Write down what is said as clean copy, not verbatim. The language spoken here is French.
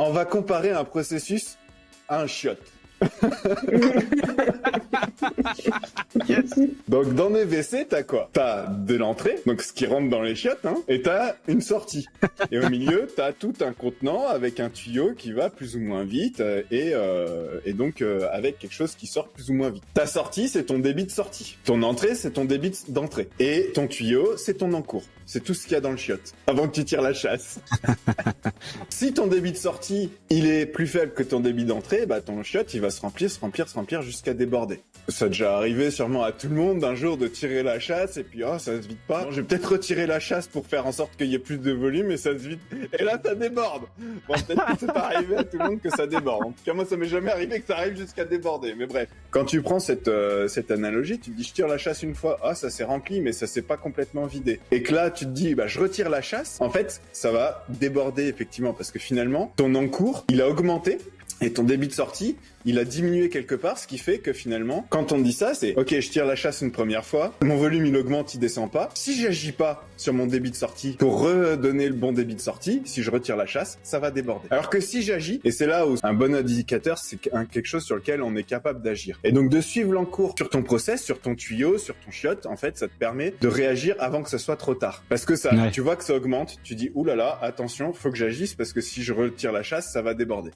On va comparer un processus à un chiotte. Yes. Donc dans les WC, t'as quoi? T'as de l'entrée, donc ce qui rentre dans les chiottes, hein, et t'as une sortie. Et au milieu, t'as tout un contenant avec un tuyau qui va plus ou moins vite, et donc avec quelque chose qui sort plus ou moins vite. Ta sortie, c'est ton débit de sortie. Ton entrée, c'est ton débit d'entrée. Et ton tuyau, c'est ton encours. C'est tout ce qu'il y a dans le chiotte, avant que tu tires la chasse. Si ton débit de sortie, il est plus faible que ton débit d'entrée, bah ton chiotte, il va se remplir jusqu'à déborder. Ça a déjà arrivé sûrement à tout le monde d'un jour de tirer la chasse et puis ça se vide pas. Non, je vais peut-être retirer la chasse pour faire en sorte qu'il y ait plus de volume et ça se vide. Et là ça déborde. Bon, peut-être que c'est pas arrivé à tout le monde que ça déborde. En tout cas moi ça m'est jamais arrivé que ça arrive jusqu'à déborder. Mais bref, quand tu prends cette analogie, tu te dis je tire la chasse une fois, ça s'est rempli mais ça s'est pas complètement vidé. Et que là tu te dis je retire la chasse. En fait ça va déborder effectivement parce que finalement ton encours il a augmenté. Et ton débit de sortie, il a diminué quelque part, ce qui fait que finalement, quand on dit ça, c'est « Ok, je tire la chasse une première fois, mon volume il augmente, il descend pas. Si j'agis pas sur mon débit de sortie pour redonner le bon débit de sortie, si je retire la chasse, ça va déborder. » Alors que si j'agis, et c'est là où un bon indicateur, c'est quelque chose sur lequel on est capable d'agir. Et donc de suivre l'encours sur ton process, sur ton tuyau, sur ton chiotte, en fait, ça te permet de réagir avant que ce soit trop tard. Parce que ça, tu vois que ça augmente, tu dis « Ouh là là, attention, faut que j'agisse parce que si je retire la chasse, ça va déborder. »